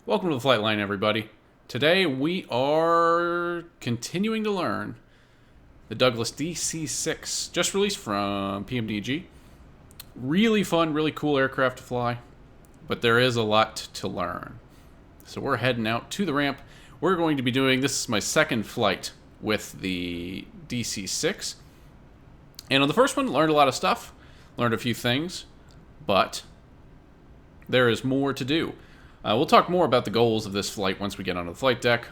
Welcome to the flight line, everybody. Today we are continuing to learn the Douglas DC-6, just released from PMDG. Really fun, really cool aircraft to fly, but there is a lot to learn. So we're heading out to the ramp. We're going to be doing, this is my second flight with the DC-6. And on the first one, learned a lot of stuff, learned a few things, but there is more to do. We'll talk more about the goals of this flight once we get onto the flight deck,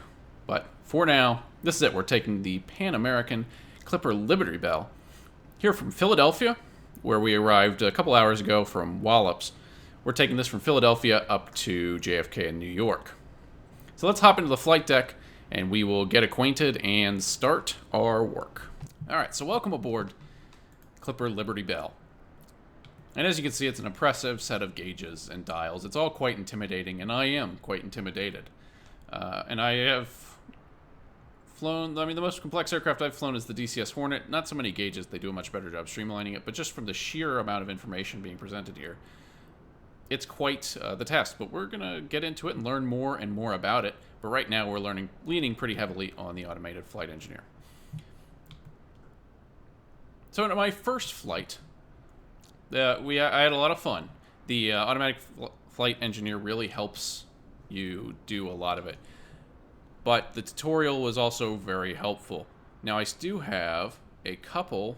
but for now, this is it. We're taking the Pan American Clipper Liberty Bell here from Philadelphia, where we arrived a couple hours ago from Wallops. We're taking this from Philadelphia up to JFK in New York. So let's hop into the flight deck and we will get acquainted and start our work. All right, so welcome aboard Clipper Liberty Bell. And as you can see, it's an impressive set of gauges and dials. It's all quite intimidating, and I am quite intimidated. And I have flown, the most complex aircraft I've flown is the DCS Hornet. Not so many gauges, they do a much better job streamlining it, but just from the sheer amount of information being presented here, it's quite the task. But we're going to get into it and learn more and more about it. But right now, we're leaning pretty heavily on the automated flight engineer. So in my first flight, I had a lot of fun. The automatic flight engineer really helps you do a lot of it. But the tutorial was also very helpful. Now, I do have a couple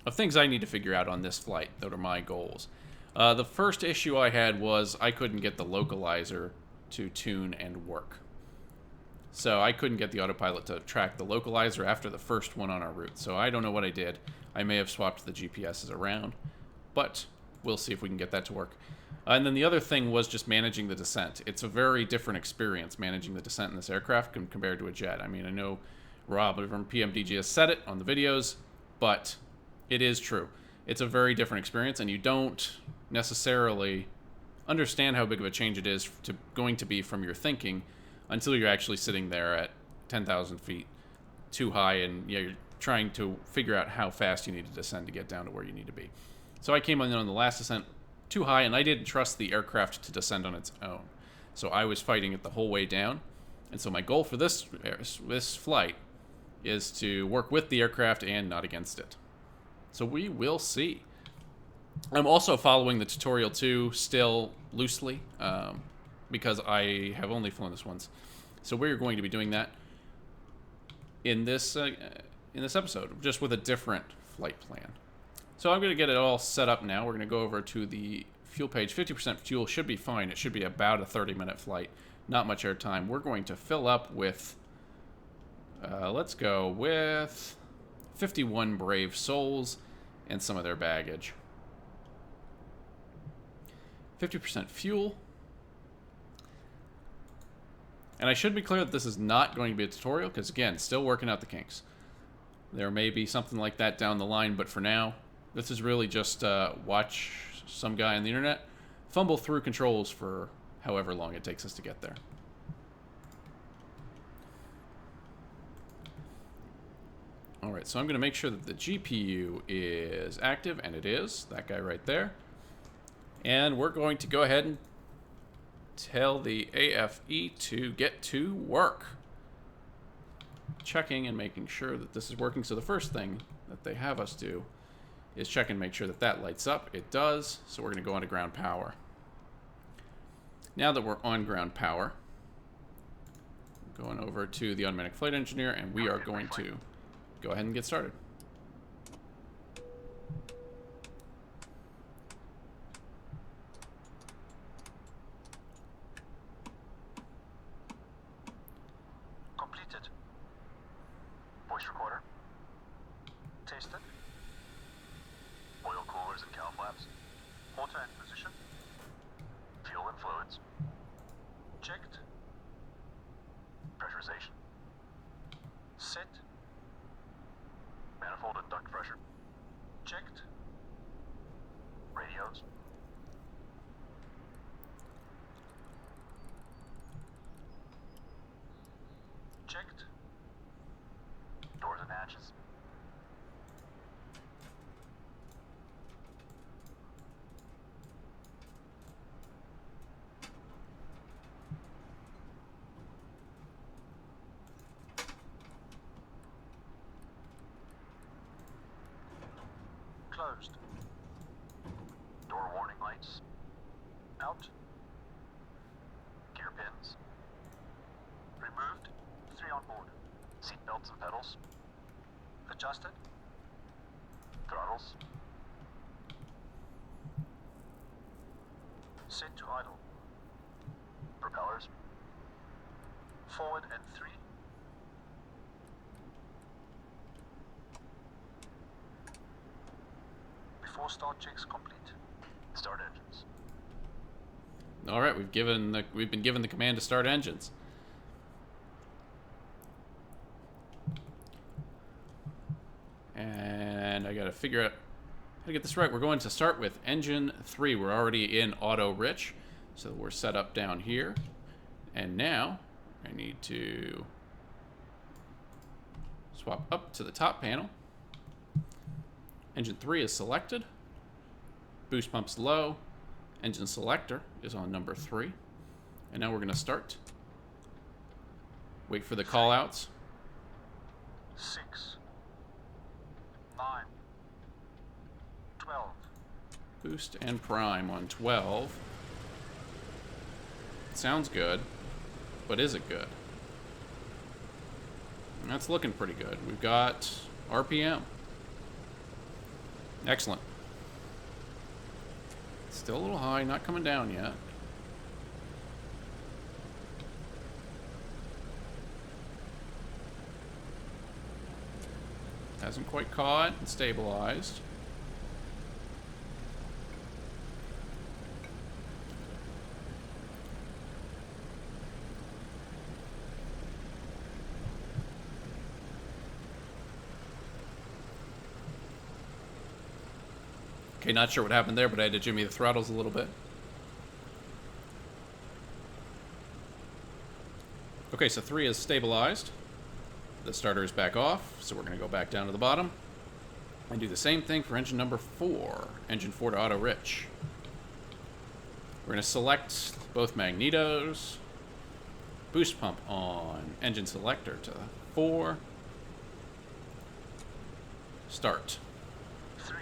of things I need to figure out on this flight that are my goals. The first issue I had was I couldn't get the localizer to tune and work. So I couldn't get the autopilot to track the localizer after the first one on our route. So I don't know what I did. I may have swapped the GPSs around, but we'll see if we can get that to work. And then the other thing was just managing the descent. It's a very different experience managing the descent in this aircraft compared to a jet. I mean, I know Rob from PMDG has said it on the videos, but it is true. It's a very different experience, and you don't necessarily understand how big of a change it is going to be from your thinking until you're actually sitting there at 10,000 feet too high, and you're trying to figure out how fast you need to descend to get down to where you need to be. So I came in on the last descent too high, and I didn't trust the aircraft to descend on its own. So I was fighting it the whole way down. And so my goal for this flight is to work with the aircraft and not against it. So we will see. I'm also following the tutorial too, still loosely, because I have only flown this once. So we're going to be doing that in this episode, just with a different flight plan. So I'm going to get it all set up now. We're going to go over to the fuel page. 50% fuel should be fine. It should be about a 30-minute flight. Not much air time. We're going to fill up with, let's go with 51 brave souls and some of their baggage. 50% fuel. And I should be clear that this is not going to be a tutorial because, again, still working out the kinks. There may be something like that down the line, but for now, this is really just watch some guy on the internet fumble through controls for however long it takes us to get there. Alright, so I'm going to make sure that the GPU is active, and it is. That guy right there. And we're going to go ahead and tell the AFE to get to work. Checking and making sure that this is working. So the first thing that they have us do is check and make sure that that lights up. It does, so we're going to go on to ground power. Now that we're on ground power, going over to the automatic flight engineer, and we are going to go ahead and get started. Completed. Voice recorder. Tasted. Oil coolers and cowl flaps. Auto in position. Fuel and fluids. Checked. Pressurization. Set. closed. Door warning lights out. Gear pins removed. 3 on board. Seat belts and pedals adjusted. Throttles set to idle. Propellers forward and 3. Before start checks complete. Start engines. All right, we've been given the command to start engines. And I got to figure out how to get this right. We're going to start with engine 3. We're already in auto rich, so we're set up down here. And now I need to swap up to the top panel. Engine 3 is selected. Boost pump's low. Engine selector is on number 3. And now we're going to start. Wait for the call outs. 6, 9, 12. Boost and prime on 12. Sounds good, but is it good? That's looking pretty good. We've got RPM. Excellent. Still a little high, not coming down yet. Hasn't quite caught and stabilized. Okay, not sure what happened there, but I had to jimmy the throttles a little bit. Okay, so 3 is stabilized. The starter is back off, so we're going to go back down to the bottom and do the same thing for engine number 4, engine 4 to auto rich. We're going to select both magnetos, boost pump on engine selector to 4, start. 3,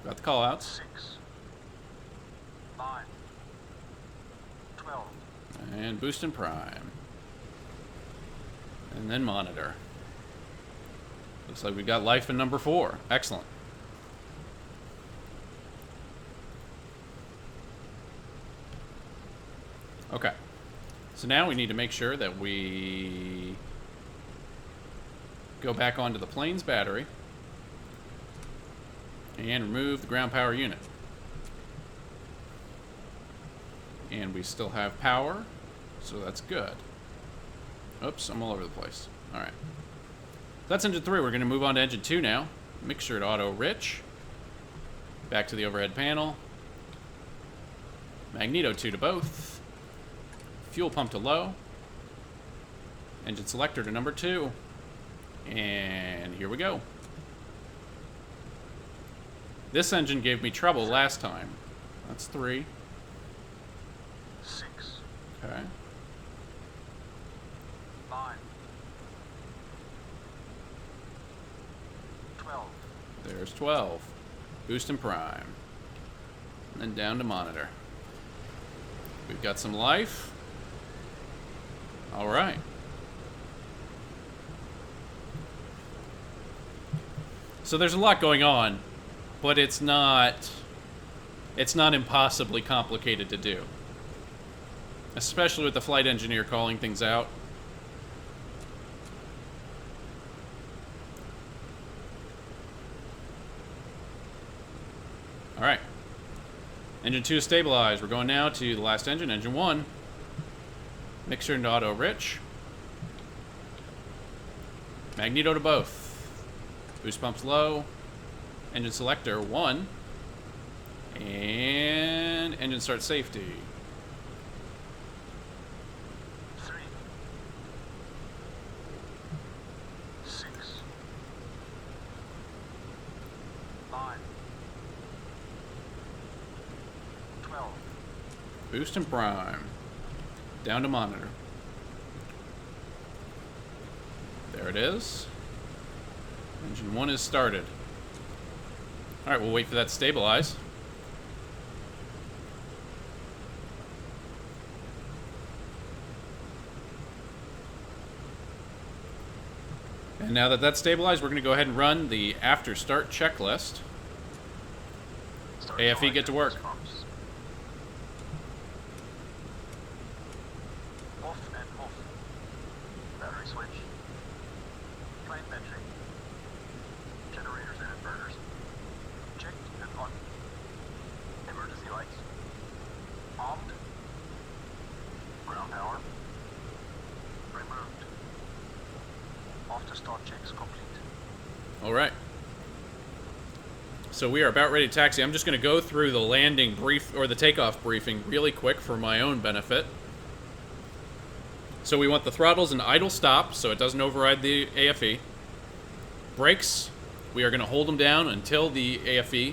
Got the call outs. 6, 9, 12. And boost and prime. And then monitor. Looks like we've got life in number 4. Excellent. Okay. So now we need to make sure that we go back onto the plane's battery and remove the ground power unit. And we still have power, so that's good. Oops, I'm all over the place. All right. That's engine 3. We're going to move on to engine 2 now. Mixture to auto rich. Back to the overhead panel. Magneto 2 to both. Fuel pump to low. Engine selector to number 2. And here we go. This engine gave me trouble last time. That's 3. 6, Okay. 9, 12. There's 12. Boost and prime. And then down to monitor. We've got some life. All right. So there's a lot going on, but it's not impossibly complicated to do. Especially with the flight engineer calling things out. All right. Engine 2 is stabilized. We're going now to the last engine, engine 1. Mixture into auto rich. Magneto to both. Boost pumps low. Engine selector 1. And engine start safety. 3, 6, 9, 12. Boost and prime. Down to monitor. There it is. Engine 1 is started. Alright, we'll wait for that to stabilize. And now that that's stabilized, we're going to go ahead and run the after start checklist. AFE, get to work. Off and off. Battery switch. Plane battery. Generators and inverters. Checked and on. Emergency lights. Armed. Ground power. Removed. After start checks complete. All right. So we are about ready to taxi. I'm just going to go through the landing brief, or the takeoff briefing, really quick for my own benefit. So we want the throttles in idle stop, so it doesn't override the AFE. Brakes, we are going to hold them down until the AFE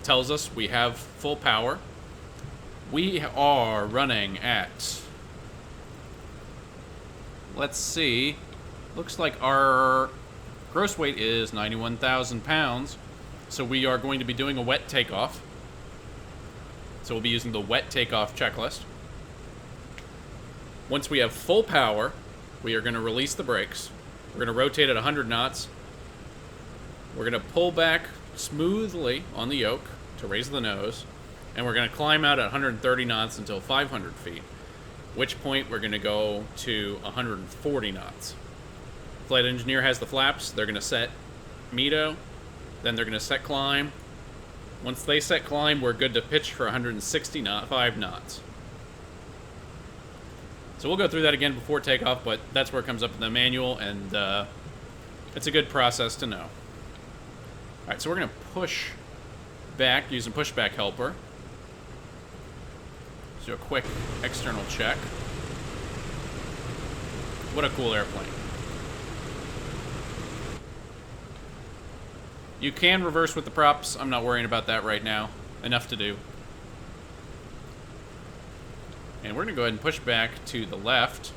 tells us we have full power. We are running at, let's see, looks like our gross weight is 91,000 pounds. So we are going to be doing a wet takeoff. So we'll be using the wet takeoff checklist. Once we have full power, we are going to release the brakes. We're going to rotate at 100 knots. We're going to pull back smoothly on the yoke to raise the nose. And we're going to climb out at 130 knots until 500 feet. At which point we're going to go to 140 knots. Flight engineer has the flaps. They're going to set METO. Then they're going to set climb. Once they set climb, we're good to pitch for 165 knots. So we'll go through that again before takeoff, but that's where it comes up in the manual, and it's a good process to know. Alright, so we're going to push back using pushback helper. Let's do a quick external check. What a cool airplane. You can reverse with the props. I'm not worrying about that right now. Enough to do. And we're going to go ahead and push back to the left.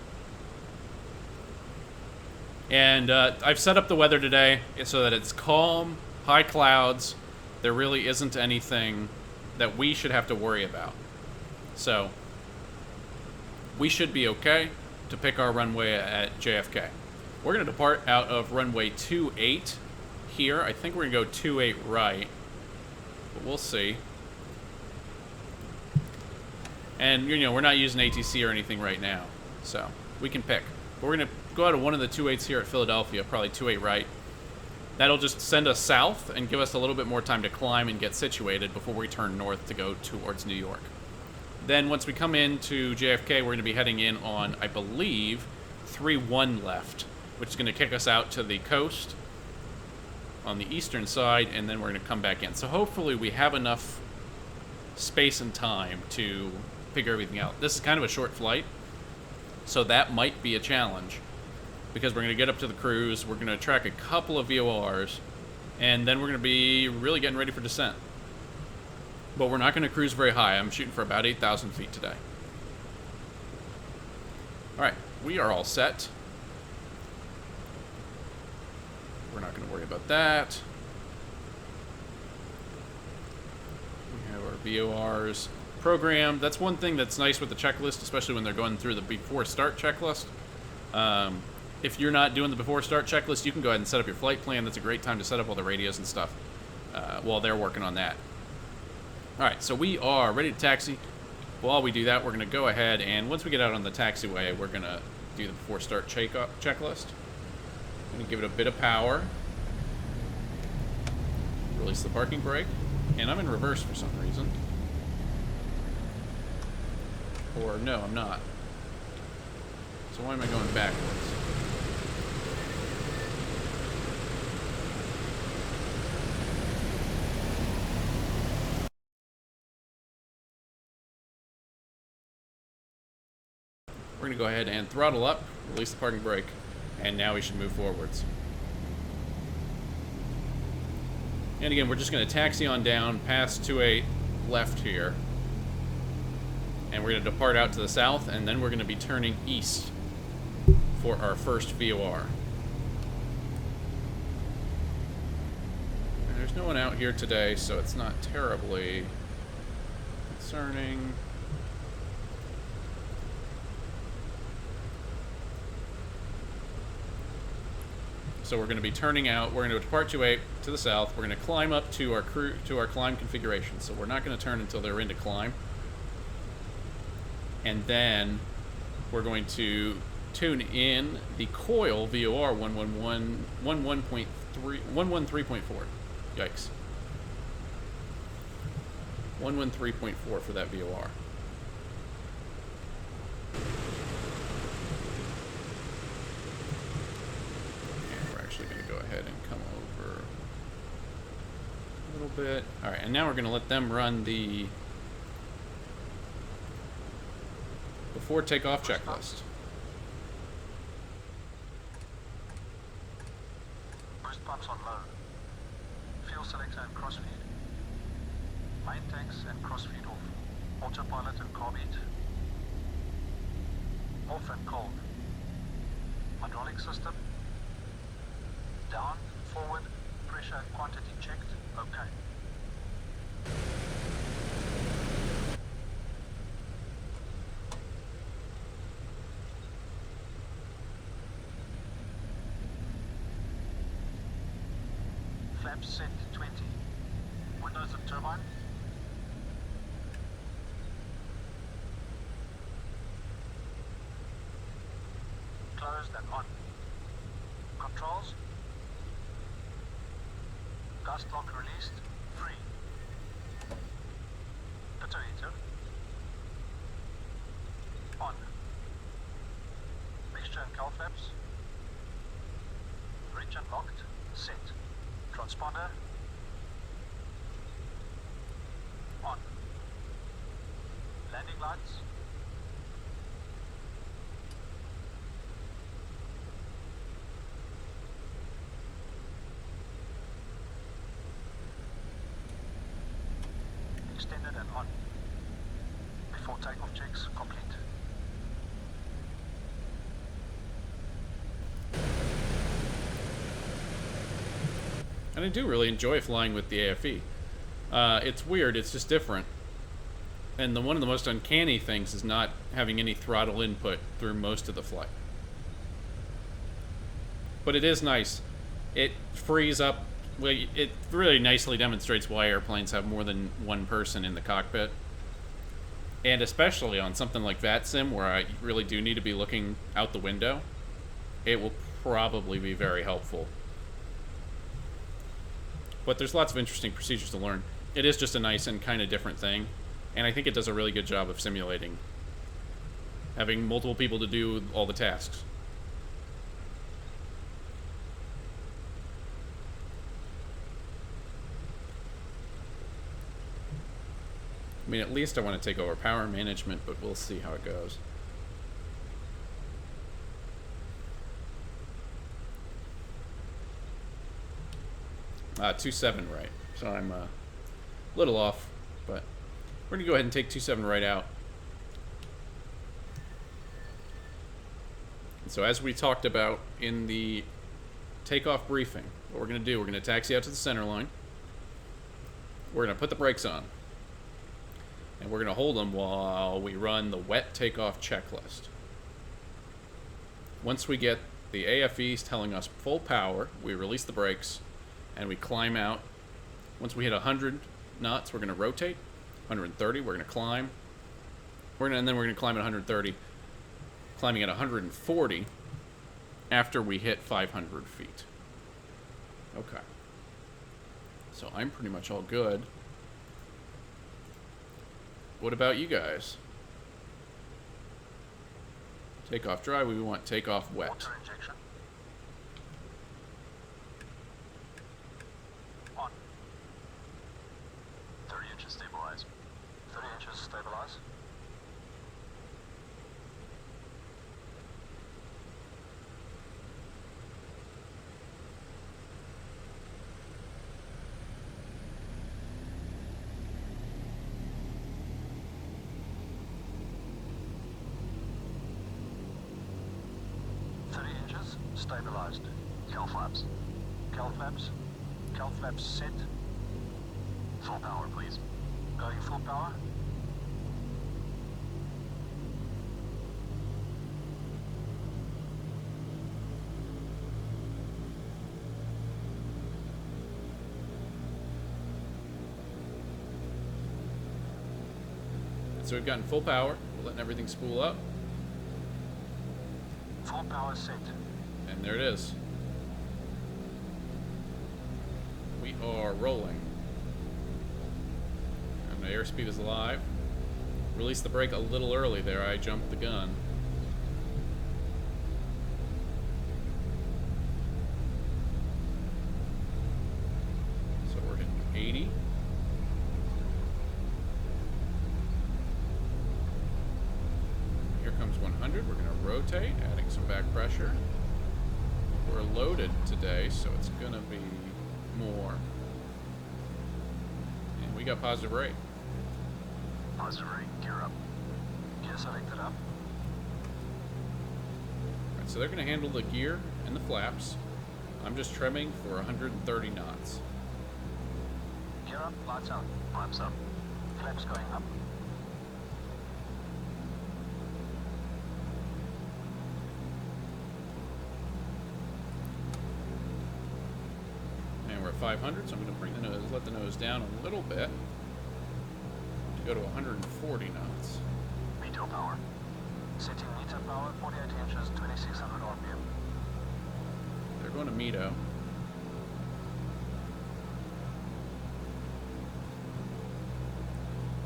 And I've set up the weather today so that it's calm, high clouds. There really isn't anything that we should have to worry about. So we should be okay to pick our runway at JFK. We're going to depart out of runway 28. Here, I think we're gonna go 28 right, but we'll see. And you know, we're not using ATC or anything right now, so we can pick. But we're gonna go out of one of the 28s here at Philadelphia, probably 28 right. That'll just send us south and give us a little bit more time to climb and get situated before we turn north to go towards New York. Then once we come into JFK, we're gonna be heading in on, I believe, 3-1 left, which is gonna kick us out to the coast on the eastern side, and then we're going to come back in. So hopefully we have enough space and time to figure everything out. This is kind of a short flight, so that might be a challenge, because we're going to get up to the cruise, we're going to track a couple of VORs, and then we're going to be really getting ready for descent. But we're not going to cruise very high. I'm shooting for about 8,000 feet today. Alright, we are all set. We're not going to worry about that. We have our VORs programmed. That's one thing that's nice with the checklist, especially when they're going through the before start checklist. If you're not doing the before start checklist, you can go ahead and set up your flight plan. That's a great time to set up all the radios and stuff while they're working on that. Alright, so we are ready to taxi. While we do that, we're going to go ahead, and once we get out on the taxiway, we're going to do the before start checklist. I'm going to give it a bit of power. Release the parking brake. And I'm in reverse for some reason. Or no, I'm not. So why am I going backwards? We're going to go ahead and throttle up, release the parking brake, and now we should move forwards. And again, we're just going to taxi on down past 28 left here. And we're going to depart out to the south, and then we're going to be turning east for our first VOR. There's no one out here today, so it's not terribly concerning. So we're going to be turning out. We're going to depart 28 to the south. We're going to climb up to our climb configuration. So we're not going to turn until they're into climb. And then we're going to tune in the coil VOR 113.4. Yikes. 113.4 for that VOR. And we're actually going to go ahead and come over a little bit. Alright, and now we're going to let them run the before takeoff checklist. Boost pumps on low. Fuel selector and crossfeed. Main tanks and crossfeed off. Autopilot and carb heat. Off and cold. Hydraulic system. Down, forward, pressure and quantity checked. Okay. Flaps set to 20. Windows and turbine. Closed and on. Controls. Gust lock released. Free. Pitot heater. On. Mixture and cowl flaps. Reach unlocked. Set. Transponder. On. Landing lights. Extended and on. Before takeoff checks complete. And I do really enjoy flying with the AFE. It's weird, it's just different. And one of the most uncanny things is not having any throttle input through most of the flight. But it is nice. It frees up, well, it really nicely demonstrates why airplanes have more than one person in the cockpit. And especially on something like VATSIM, where I really do need to be looking out the window, it will probably be very helpful. But there's lots of interesting procedures to learn. It is just a nice and kind of different thing, and I think it does a really good job of simulating having multiple people to do all the tasks. I mean, at least I want to take over power management, but we'll see how it goes. Uh, 2.7 right. So I'm a little off, but we're going to go ahead and take 2.7 right out. And so as we talked about in the takeoff briefing, what we're going to do, we're going to taxi out to the center line. We're going to put the brakes on. And we're going to hold them while we run the wet takeoff checklist. Once we get the AFEs telling us full power, we release the brakes and we climb out. Once we hit 100 knots, we're going to rotate. 130, we're going to climb. And then we're going to climb at 130, climbing at 140 after we hit 500 feet. Okay. So I'm pretty much all good. What about you guys? Takeoff dry, we want takeoff wet. Water injection. On. 30 inches stabilize. 30 inches stabilize. Stabilized. Cowl flaps. Cowl flaps. Cal flaps set. Full power, please. Going full power. So we've gotten full power. We're letting everything spool up. Full power set. And there it is. We are rolling. And the airspeed is live. Release the brake a little early there. I jumped the gun. So we're hitting 80. Here comes 100. We're going to rotate, adding some back pressure. We're loaded today, so it's going to be more. And we got positive rate. Positive rate, gear up. Gear selected up. Alright, so they're going to handle the gear and the flaps. I'm just trimming for 130 knots. Gear up, lights out. Flaps up. Flaps going up. And we're at 500, so I'm going to bring the nose, let the nose down a little bit to go to 140 knots. Veto power. Setting meter power, 48 inches, 2600 RPM. They're going to METO.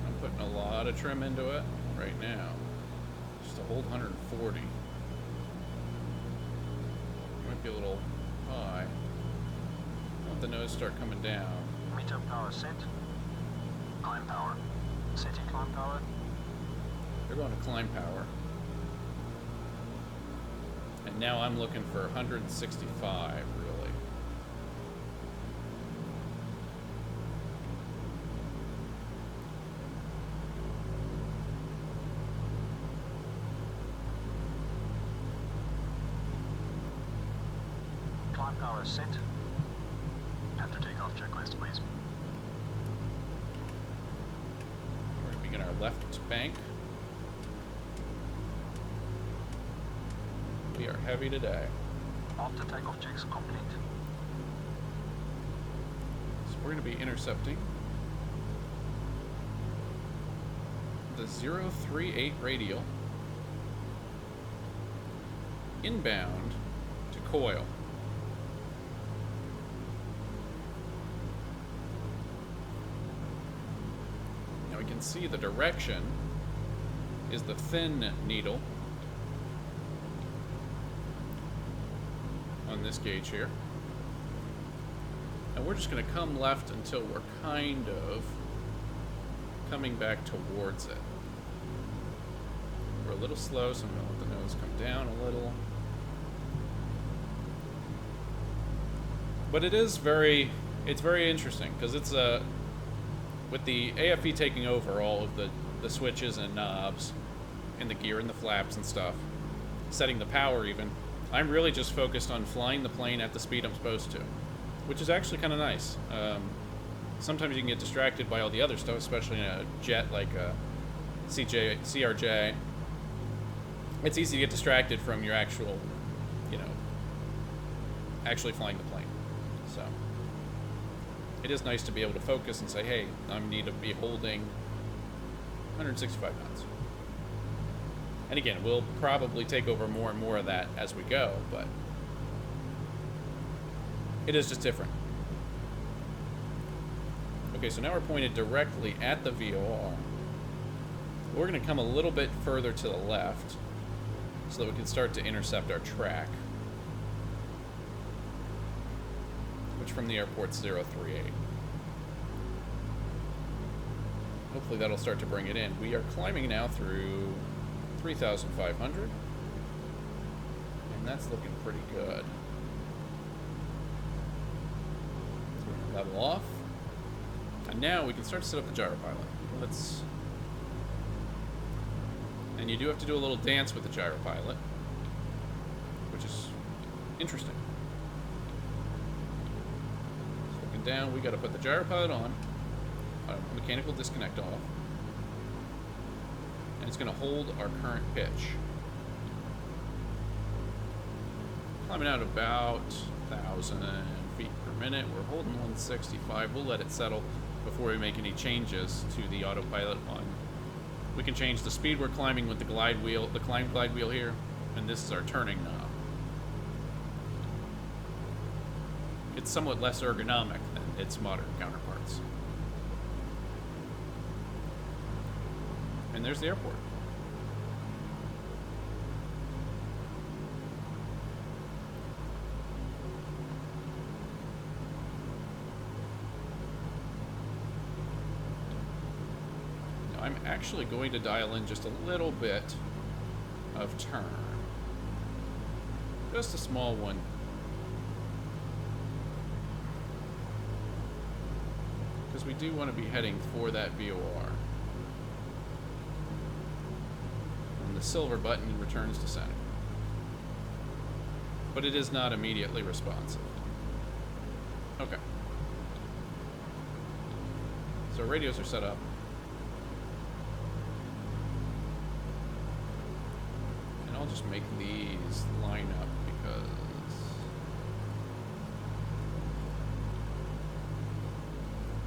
I'm putting a lot of trim into it right now, just to hold 140. Might be a little high. Let the nose start coming down. Meter power set. Climb power. Setting climb power. They're going to climb power. And now I'm looking for 165, really. Climb power set. After takeoff checklist, please. We're going to begin our left bank. We are heavy today. After takeoff checks complete. So we're going to be intercepting the 038 radial inbound to coil. Now we can see the direction is the thin needle on this gauge here. And we're just going to come left until we're kind of coming back towards it. We're a little slow, so I'm going to let the nose come down a little. But it's very interesting, because it's with the AFE taking over all of the switches and knobs and the gear and the flaps and stuff, setting the power even, I'm really just focused on flying the plane at the speed I'm supposed to, which is actually kind of nice. Sometimes you can get distracted by all the other stuff, especially in a jet like a CRJ. It's easy to get distracted from your actual, actually flying the plane. So it is nice to be able to focus and say, hey, I need to be holding 165 knots. And again, we'll probably take over more and more of that as we go, but it is just different. Okay, so now we're pointed directly at the VOR. We're going to come a little bit further to the left so that we can start to intercept our track, which from the airport's 038. Hopefully that'll start to bring it in. We are climbing now through 3,500, and that's looking pretty good. So we're gonna level off, and now we can start to set up the gyro pilot. And you do have to do a little dance with the gyro pilot, which is interesting. So we can down, we got to put the gyro pilot on, mechanical disconnect off, and it's going to hold our current pitch. Climbing out about 1,000 feet per minute. We're holding 165. We'll let it settle before we make any changes to the autopilot on. We can change the speed we're climbing with the glide wheel, the climb glide wheel here, and this is our turning knob. It's somewhat less ergonomic than its modern counterparts. And there's the airport. Now I'm actually going to dial in just a little bit of turn. Just a small one. Because we do want to be heading for that VOR. And the silver button returns to center. But it is not immediately responsive. Okay. So radios are set up. And I'll just make these line up because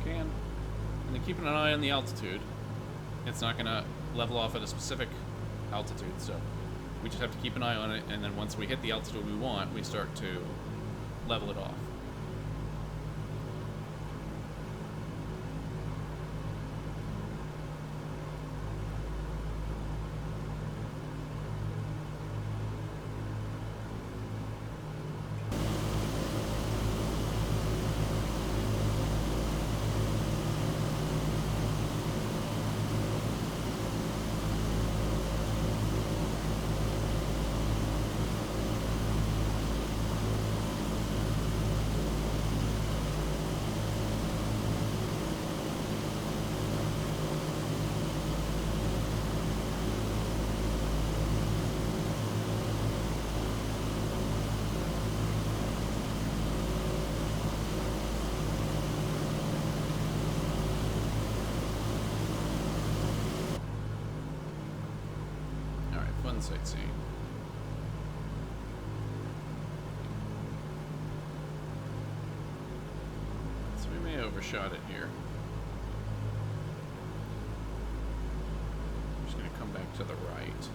can. And then keeping an eye on the altitude. It's not going to level off at a specific altitude, so we just have to keep an eye on it, and then once we hit the altitude we want, we start to level it off. Sightseeing. So we may overshot it here. I'm just going to come back to the right.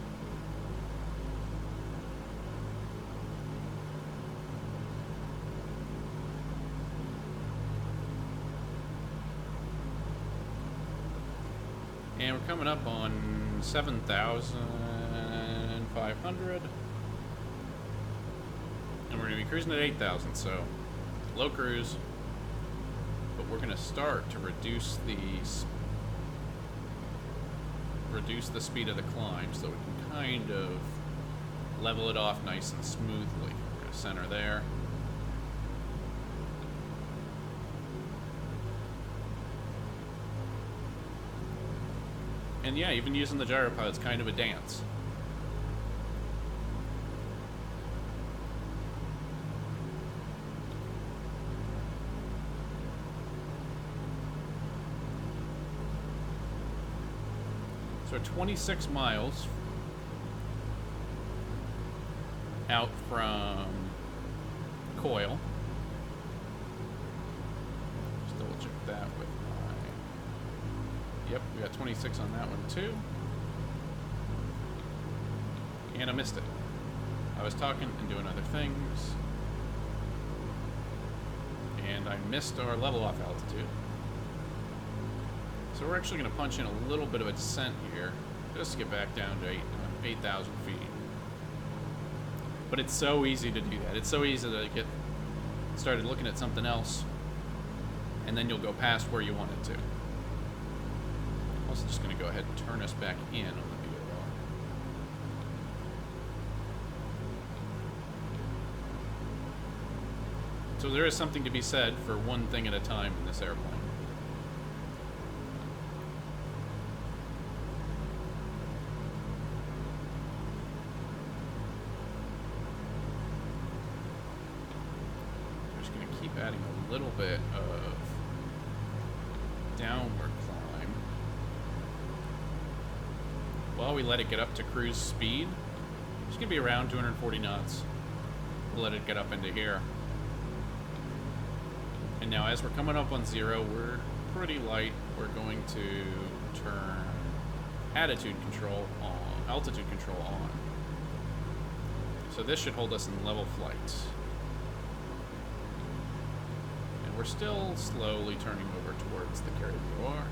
And we're coming up on 7,500, and we're going to be cruising at 8,000, so low cruise, but we're going to start to reduce the speed of the climb so we can kind of level it off nice and smoothly. We're going to center there. And yeah, even using the gyro pilot's kind of a dance. So 26 miles out from Coil. Just double check that with my... Yep, we got 26 on that one too. And I missed it. I was talking and doing other things. And I missed our level off altitude. So we're actually going to punch in a little bit of a descent here, just to get back down to 8,000 feet. But it's so easy to do that. It's so easy to get started looking at something else, and then you'll go past where you wanted to. I'm also just going to go ahead and turn us back in on the VFR. So there is something to be said for one thing at a time in this airplane. Adding a a little bit of downward climb while we let it get up to cruise speed. It's going to be around 240 knots. We'll let it get up into here. And now as we're coming up on 0, we're pretty light. We're going to turn altitude control on. So this should hold us in level flight. And we're still slowly turning over towards the Kerry VOR.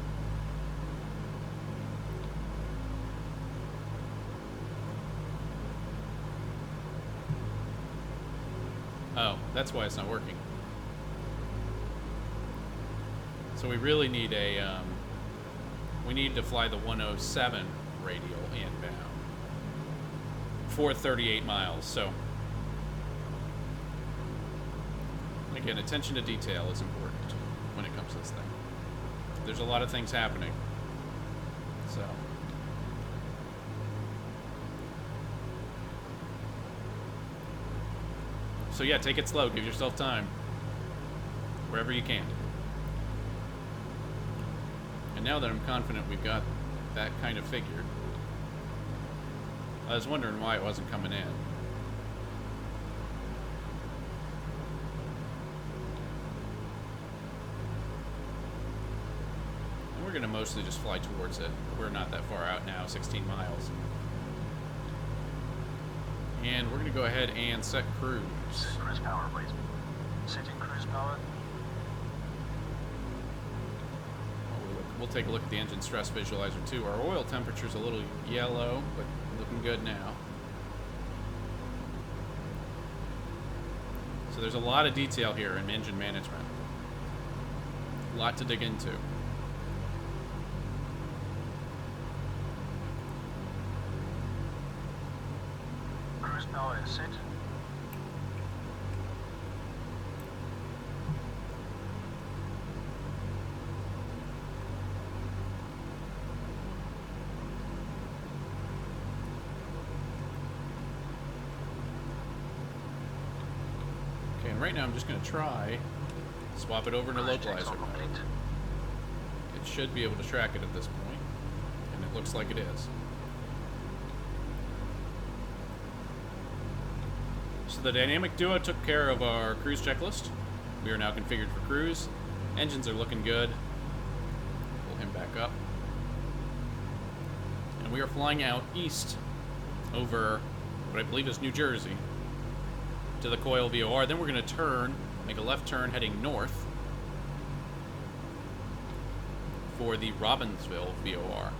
Oh, that's why it's not working. So we really need a, we need to fly the 107 radial inbound for 38 miles. So, again, attention to detail is important when it comes to this thing. There's a lot of things happening. So yeah, take it slow. Give yourself time. Wherever you can. And now that I'm confident we've got that kind of figured, I was wondering why it wasn't coming in. And we're going to mostly just fly towards it. We're not that far out now, 16 miles. And we're going to go ahead and set cruise. Set cruise power, please. Setting cruise power. We'll take a look at the engine stress visualizer too. Our oil temperature's a little yellow, but looking good now. So there's a lot of detail here in engine management. A lot to dig into. Cruise power is set. Okay, and right now I'm just going to try swap it over to Cruise checks Localizer are mode. complete. It should be able to track it at this point, and it looks like it is. So the dynamic duo took care of our cruise checklist. We are now configured for cruise. Engines are looking good. Pull him back up. And we are flying out east over what I believe is New Jersey to the KPHIL VOR. Then we're going to turn, make a left turn heading north for the Robbinsville VOR.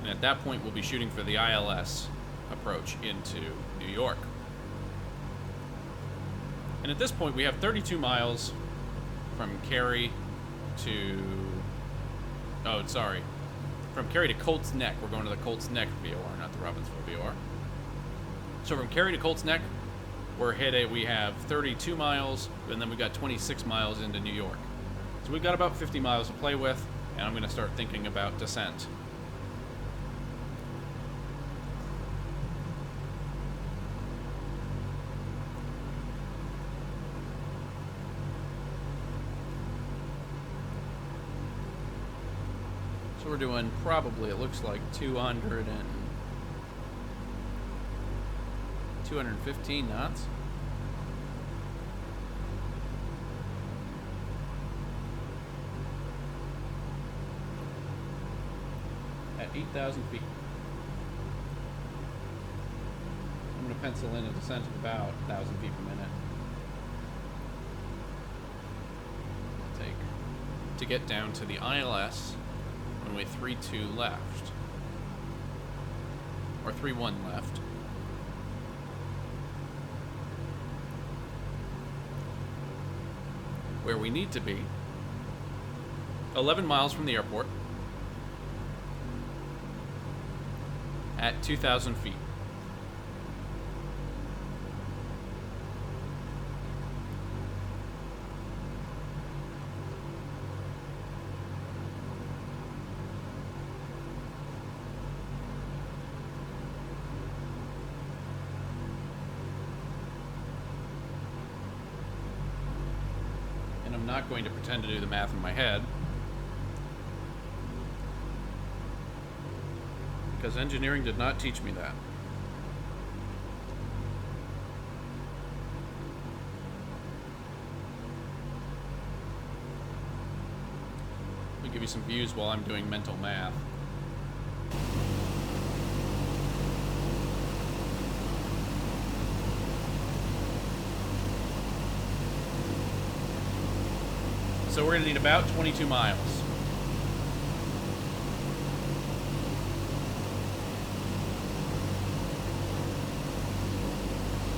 And at that point, we'll be shooting for the ILS approach into New York. And at this point, we have 32 miles from Cary to... Oh, sorry. From Cary to Colts Neck. We're going to the Colts Neck VOR, not the Robbinsville VOR. So from Cary to Colts Neck, we have 32 miles, and then we got 26 miles into New York. So we've got about 50 miles to play with, and I'm going to start thinking about descent. So we're doing probably, it looks like 215 knots. At 8,000 feet. I'm going to pencil in a descent of about 1,000 feet per minute. Take to get down to the ILS, runway 32 left, or 31 left. Where we need to be, 11 miles from the airport, at 2,000 feet. not going to pretend to do the math in my head, because engineering did not teach me that. Let me give you some views while I'm doing mental math. So we're going to need about 22 miles.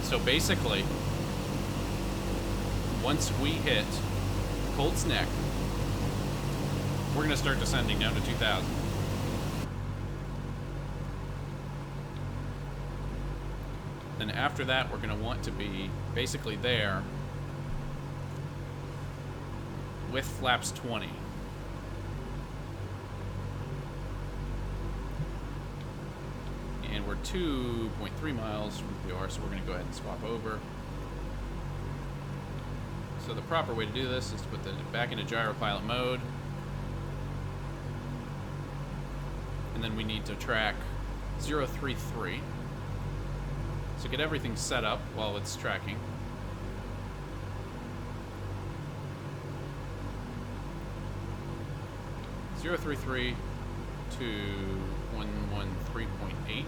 So basically, once we hit Colt's Neck, we're going to start descending down to 2,000. Then after that, we're going to want to be basically there with flaps 20. And we're 2.3 miles from the VFR, so we're going to go ahead and swap over. So the proper way to do this is to put it back into gyro pilot mode. And then we need to track 033. So get everything set up while it's tracking. Zero 33 to 113.8,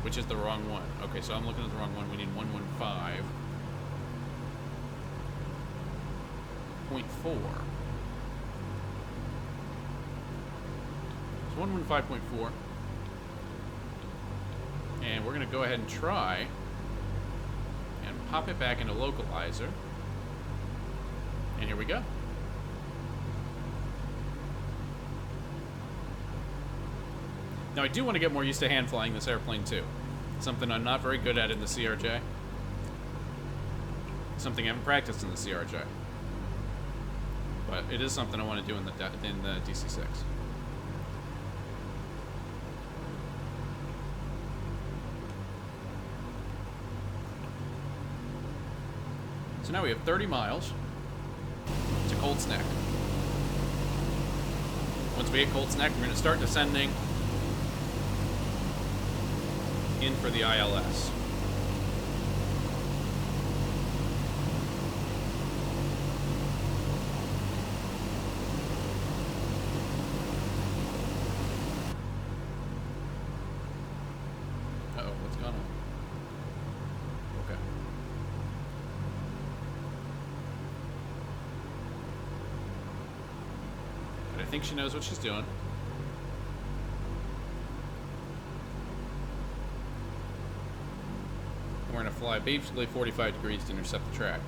which is the wrong one. Okay, so I'm looking at the wrong one. We need 115.4. So 115.4. And we're going to go ahead and try and pop it back into Localizer. And here we go. Now, I do want to get more used to hand flying this airplane, too. Something I'm not very good at in the CRJ. Something I haven't practiced in the CRJ. But it is something I want to do in the DC-6. So now we have 30 miles to Colt's Neck. Once we hit Colt's Neck, we're going to start descending in for the ILS. Uh-oh, what's going on? Okay. But I think she knows what she's doing. We're going to fly basically 45 degrees to intercept the track.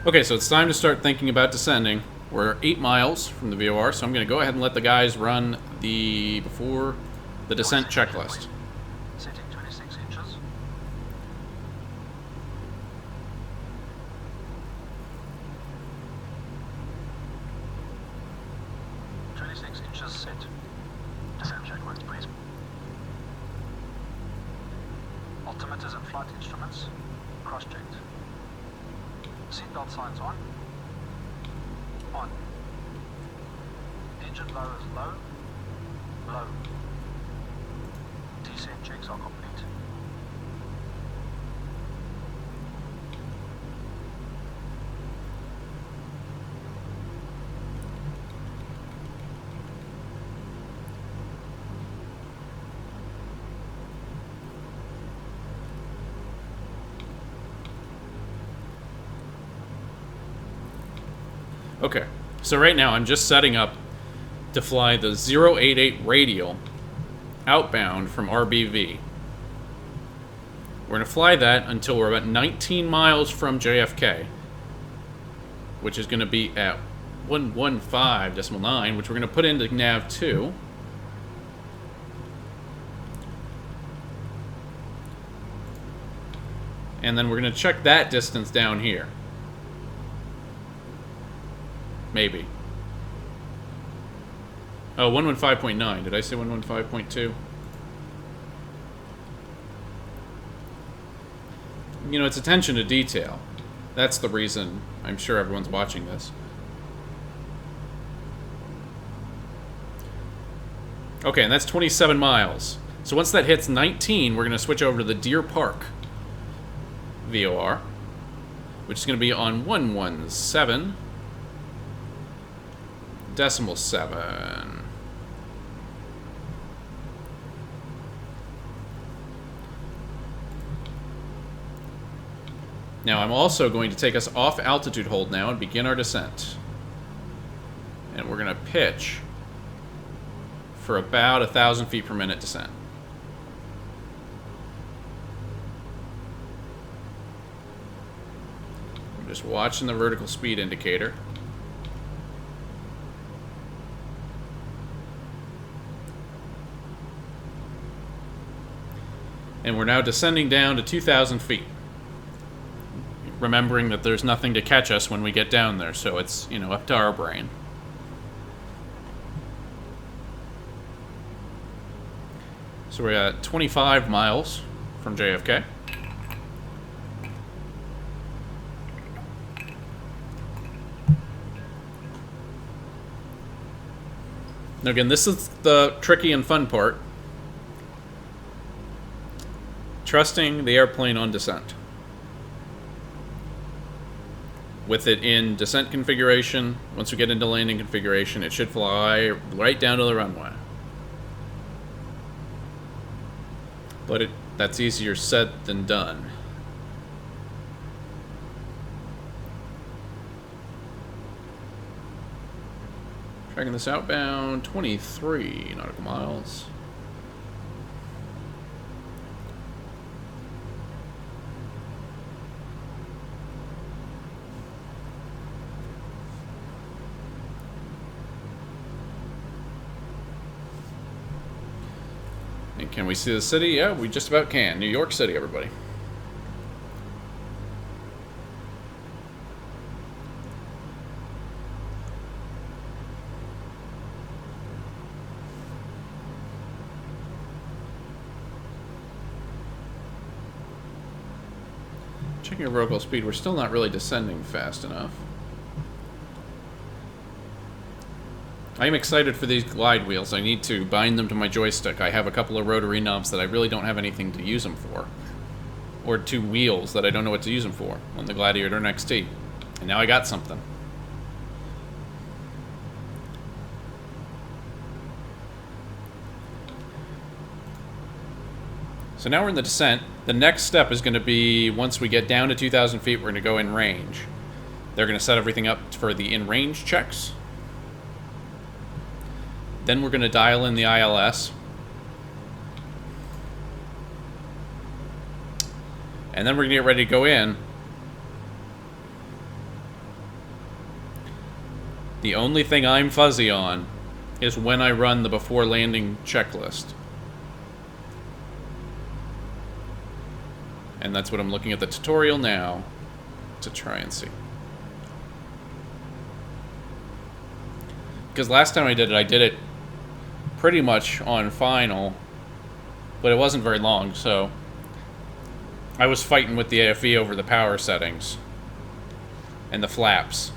Okay, so it's time to start thinking about descending. We're 8 miles from the VFR, so I'm going to go ahead and let the guys run the before the descent checklist. Setting 26 inches. 26 inches set. Descent checklist, please. Altimeters and flight instruments cross-checked. Seatbelt signs on. On. Engine low is low. Low. Descent checks are complete. Okay, so right now I'm just setting up to fly the 088 radial outbound from RBV. We're going to fly that until we're about 19 miles from JFK, which is going to be at 115.9, which we're going to put into nav 2. And then we're going to check that distance down here. Maybe. Oh, 115.9. Did I say 115.2? You know, it's attention to detail. That's the reason I'm sure everyone's watching this. Okay, and that's 27 miles. So once that hits 19, we're going to switch over to the Deer Park VOR, which is going to be on 117.7. Now I'm also going to take us off altitude hold now and begin our descent. And we're going to pitch for about 1,000 feet per minute descent. I'm just watching the vertical speed indicator. And we're now descending down to 2,000 feet. Remembering that there's nothing to catch us when we get down there, so it's, you know, up to our brain. So we're at 25 miles from JFK. Now again, this is the tricky and fun part. Trusting the airplane on descent. With it in descent configuration, once we get into landing configuration, it should fly right down to the runway. But that's easier said than done. Tracking this outbound, 23 nautical miles. And can we see the city? Yeah, we just about can. New York City, everybody. Checking our vertical speed, we're still not really descending fast enough. I am excited for these glide wheels. I need to bind them to my joystick. I have a couple of rotary knobs that I really don't have anything to use them for. Or two wheels that I don't know what to use them for on the Gladiator XT. And now I got something. So now we're in the descent. The next step is going to be, once we get down to 2,000 feet, we're going to go in range. They're going to set everything up for the in-range checks. Then we're going to dial in the ILS. And then we're going to get ready to go in. The only thing I'm fuzzy on is when I run the before landing checklist. And that's what I'm looking at the tutorial now to try and see. Because last time I did it pretty much on final, but it wasn't very long, so I was fighting with the AFE over the power settings and the flaps.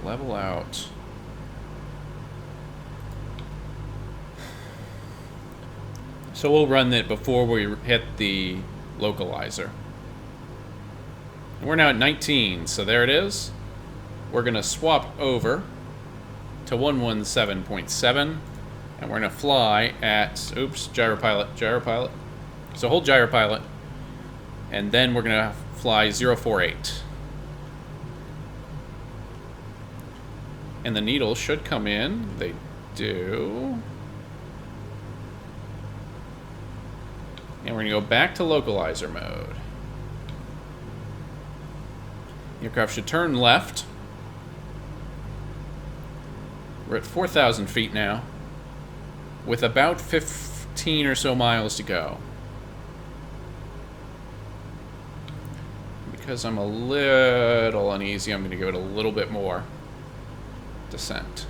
Level out. So we'll run it before we hit the localizer. And we're now at 19, so there it is. We're going to swap over to 117.7, and we're going to fly at, oops, gyro pilot. So hold gyro pilot, and then we're going to fly 048. And the needles should come in. They do. And we're going to go back to localizer mode. The aircraft should turn left. We're at 4,000 feet now, with about 15 or so miles to go. Because I'm a little uneasy, I'm going to give it a little bit more descent.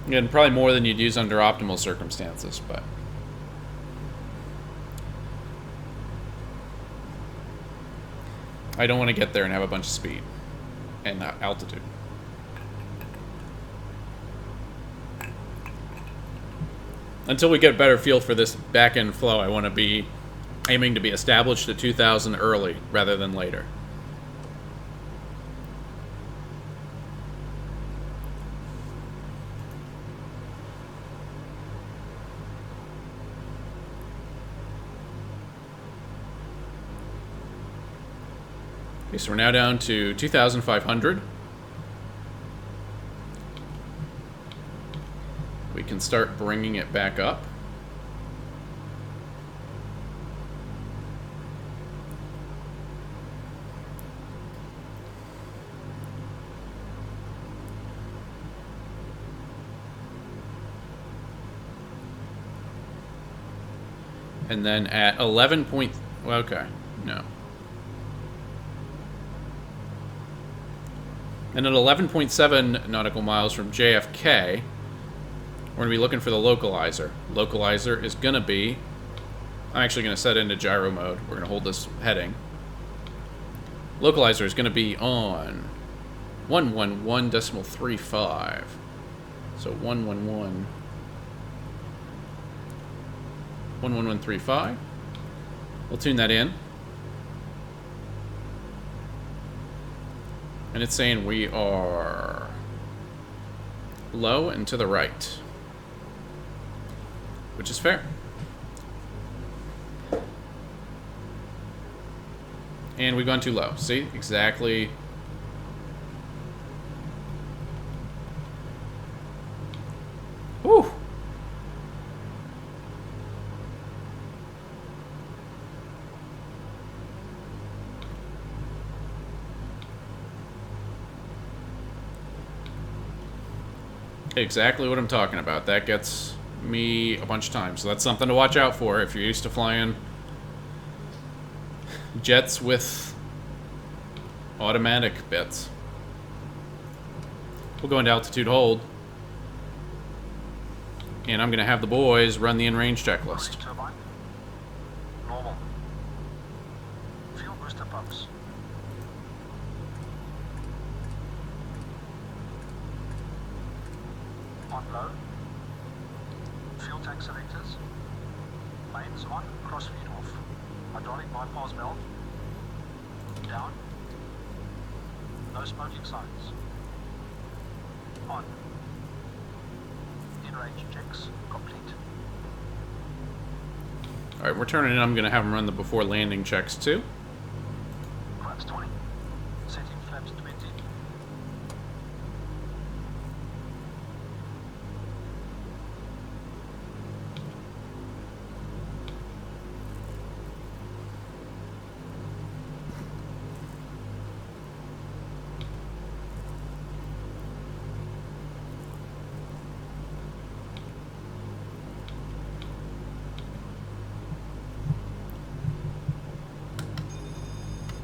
Again, probably more than you'd use under optimal circumstances, but I don't want to get there and have a bunch of speed and altitude. Until we get a better feel for this back-end flow, I want to be aiming to be established at 2,000 early rather than later. Okay, so we're now down to 2,500. We can start bringing it back up. And then at 11 point... Okay, no. And at 11.7 nautical miles from JFK, we're going to be looking for the localizer. Localizer is going to be... I'm actually going to set it into gyro mode. We're going to hold this heading. Localizer is going to be on 111.35. So 111... 11135. We'll tune that in. And it's saying we are low and to the right, which is fair. And we've gone too low. See? Exactly. Whew. Exactly what I'm talking about. That gets me a bunch of times. So that's something to watch out for if you're used to flying jets with automatic bits. We'll go into altitude hold. And I'm going to have the boys run the in-range checklist. Turbine. Normal. Fuel booster pumps. On low. Fuel tank selectors. Mains on, crossfeed off. Hydraulic bypass valve. Down. No smoking signs. On. In-range checks complete. Alright, we're turning in. I'm going to have them run the before landing checks too. Flaps 20. Setting flaps 20.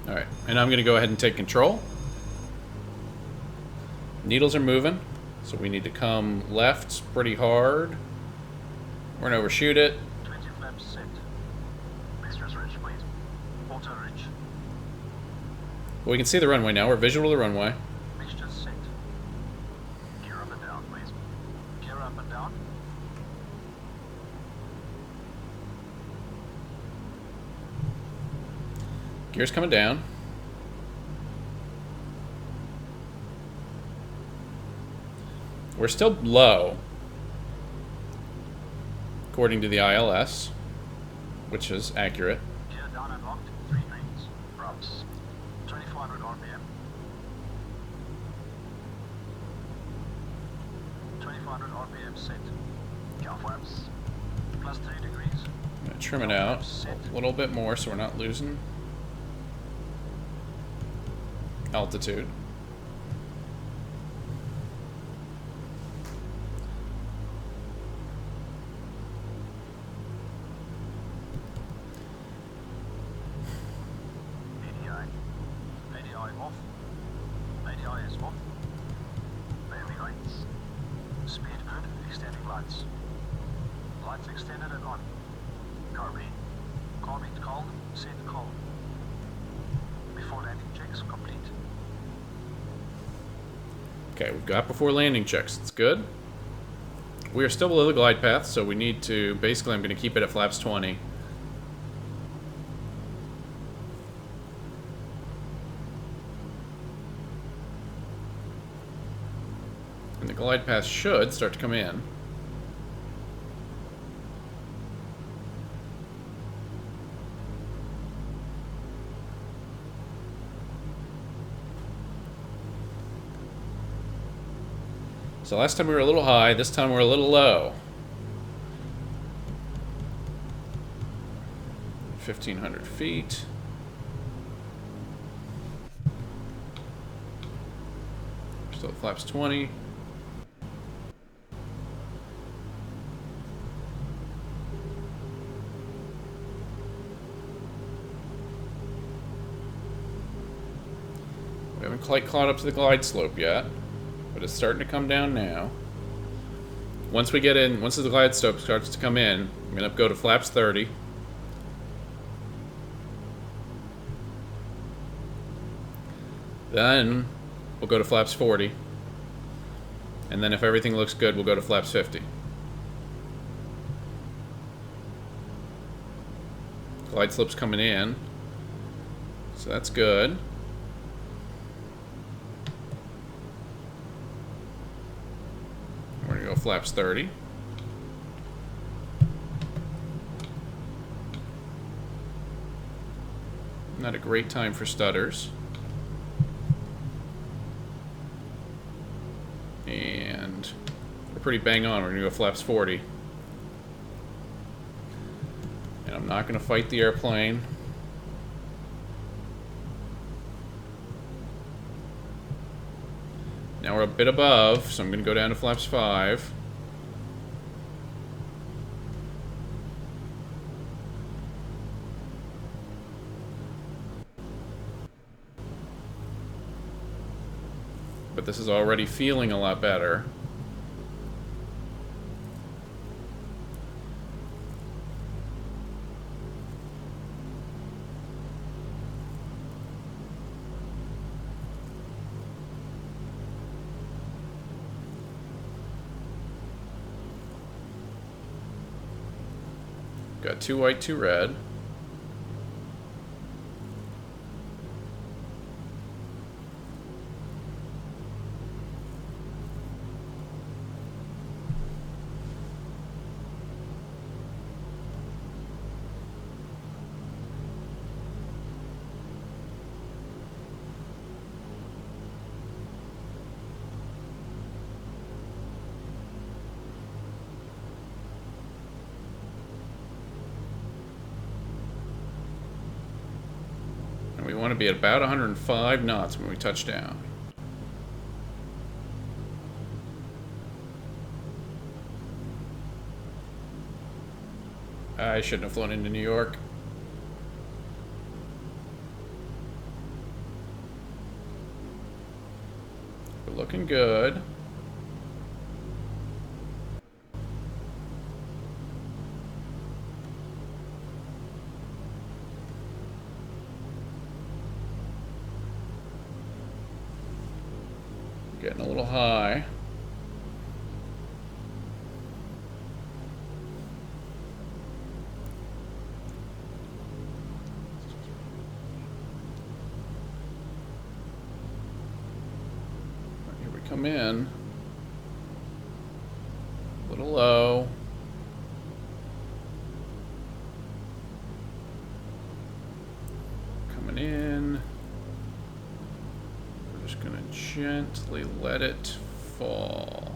Alright, and I'm going to go ahead and take control. Needles are moving, so we need to come left pretty hard. We're going to overshoot it. 20 flaps set. Mixtures rich, please. Auto reach. We can see the runway now. We're visual of the runway. Mixtures set. Gear up and down, please. Gear up and down. Gears coming down. We're still low, according to the ILS, which is accurate. Gear down and locked, 3 greens. Props. 2400 RPM. 2400 RPM set. Cow flaps. Plus 3 degrees. I'm going to trim it out a little bit more so we're not losing altitude. ADI off. ADI is off. Landing lights. Speed good, extending lights. Lights extended and on. Carbine. Carbine cold, set cold. Before landing checks complete. Okay, we've got before landing checks. It's good. We are still below the glide path, so we need to... Basically, I'm going to keep it at flaps 20. And the glide path should start to come in. So last time we were a little high, this time we're a little low. 1,500 feet. Still at flaps 20. We haven't quite caught up to the glide slope yet, but it's starting to come down now. Once we get in, once the glide slope starts to come in, I'm going to go to flaps 30. Then we'll go to flaps 40. And then if everything looks good, we'll go to flaps 50. Glide slope's coming in, so that's good. We're going to go flaps 30. Not a great time for stutters. And we're pretty bang on. We're going to go flaps 40. And I'm not going to fight the airplane. Now we're a bit above, so I'm going to go down to flaps 5. But this is already feeling a lot better. Got 2 white, 2 red. We want to be at about 105 knots when we touch down. I shouldn't have flown into New York. We're looking good. Getting a little high. come in. A little low. Coming in. We're just gonna gently let it fall.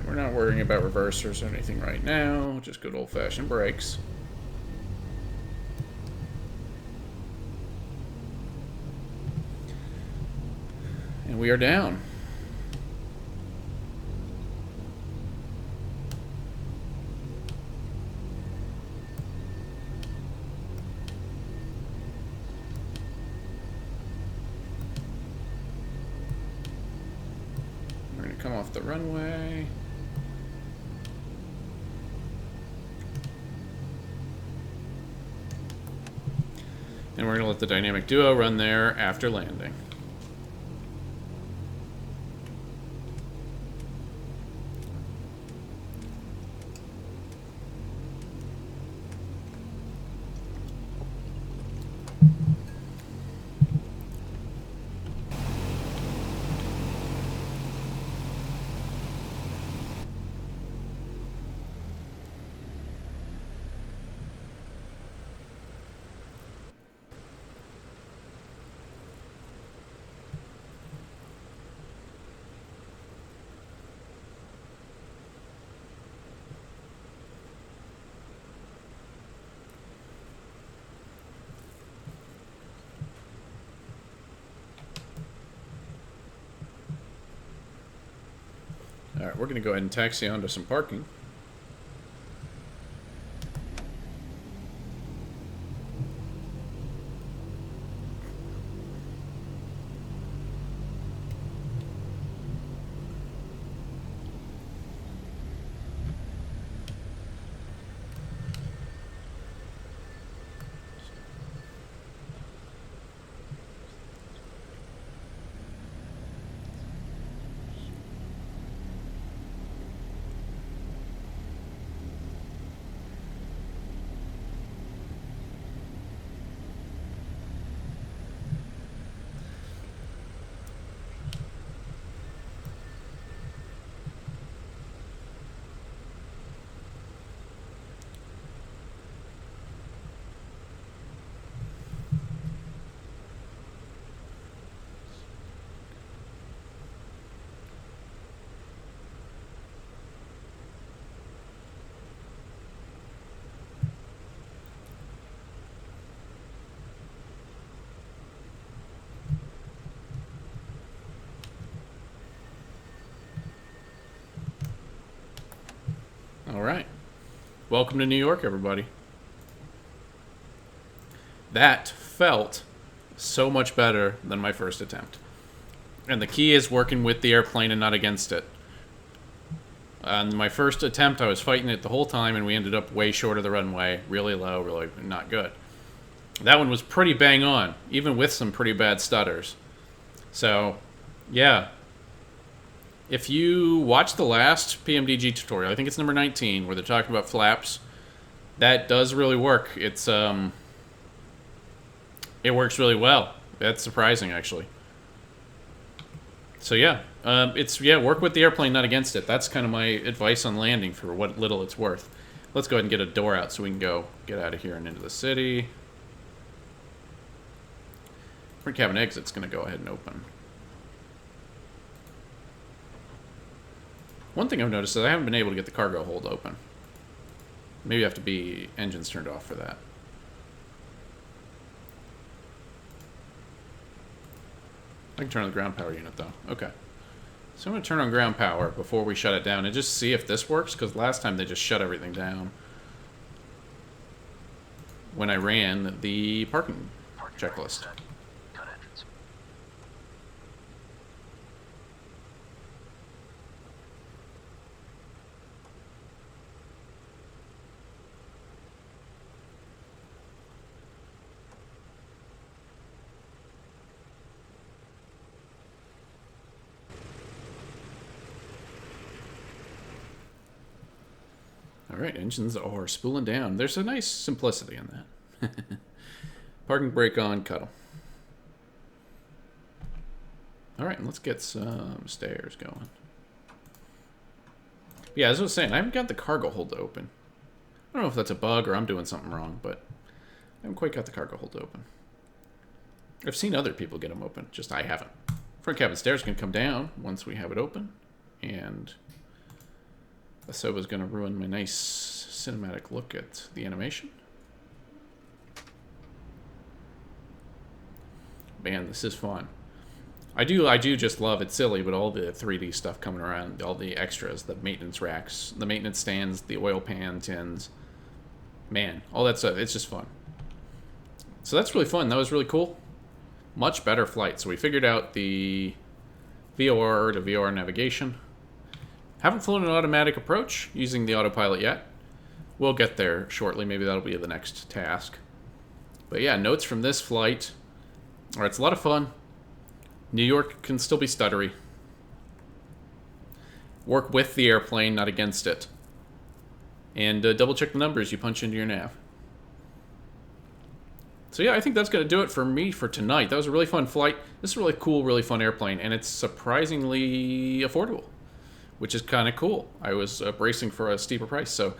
We're not worrying about reversers or anything right now, just good old-fashioned brakes. And we are down. We're going to come off the runway. And we're going to let the dynamic duo run there after landing. Alright, we're going to go ahead and taxi onto some parking. Alright. Welcome to New York, everybody. That felt so much better than my first attempt. And the key is working with the airplane and not against it. On my first attempt, I was fighting it the whole time, and we ended up way short of the runway. Really low, really not good. That one was pretty bang on, even with some pretty bad stutters. So, yeah. If you watch the last PMDG tutorial, I think it's number 19, where they're talking about flaps, that does really work. It works really well. That's surprising, actually. So yeah, work with the airplane, not against it. That's kind of my advice on landing for what little it's worth. Let's go ahead and get a door out so we can go get out of here and into the city. Front cabin exit's going to go ahead and open. One thing I've noticed is I haven't been able to get the cargo hold open. Maybe I have to be engines turned off for that. I can turn on the ground power unit though. Okay. So I'm going to turn on ground power before we shut it down and just see if this works, because last time they just shut everything down when I ran the parking checklist. Cut All right, engines are spooling down. There's a nice simplicity in that. Parking brake on, cut them. All right, let's get some stairs going. Yeah, as I was saying, I haven't got the cargo hold open. I don't know if that's a bug or I'm doing something wrong, but I haven't quite got the cargo hold open. I've seen other people get them open, just I haven't. Front cabin stairs can come down once we have it open, and the Soba's going to ruin my nice cinematic look at the animation. Man, this is fun. I do just love it. Silly, but all the 3D stuff coming around, all the extras, the maintenance racks, the maintenance stands, the oil pan tins. Man, all that stuff, it's just fun. So that's really fun. That was really cool. Much better flight. So we figured out the VOR to VOR navigation. Haven't flown an automatic approach using the autopilot yet. We'll get there shortly. Maybe that'll be the next task. But yeah, notes from this flight. All right, it's a lot of fun. New York can still be stuttery. Work with the airplane, not against it. And double check the numbers you punch into your nav. So yeah, I think that's going to do it for me for tonight. That was a really fun flight. This is a really cool, really fun airplane, and it's surprisingly affordable, which is kind of cool. I was bracing for a steeper price, so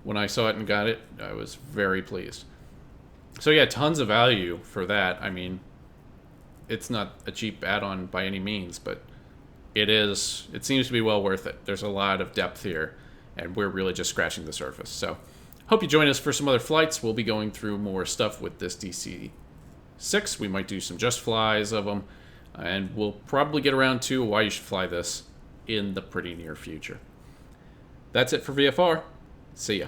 when I saw it and got it, I was very pleased. So yeah, tons of value for that. I mean, it's not a cheap add-on by any means, but it seems to be well worth it. There's a lot of depth here, and we're really just scratching the surface. So hope you join us for some other flights. We'll be going through more stuff with this DC-6. We might do some just flies of them, and we'll probably get around to why you should fly this in the pretty near future. That's it for VFR. See ya.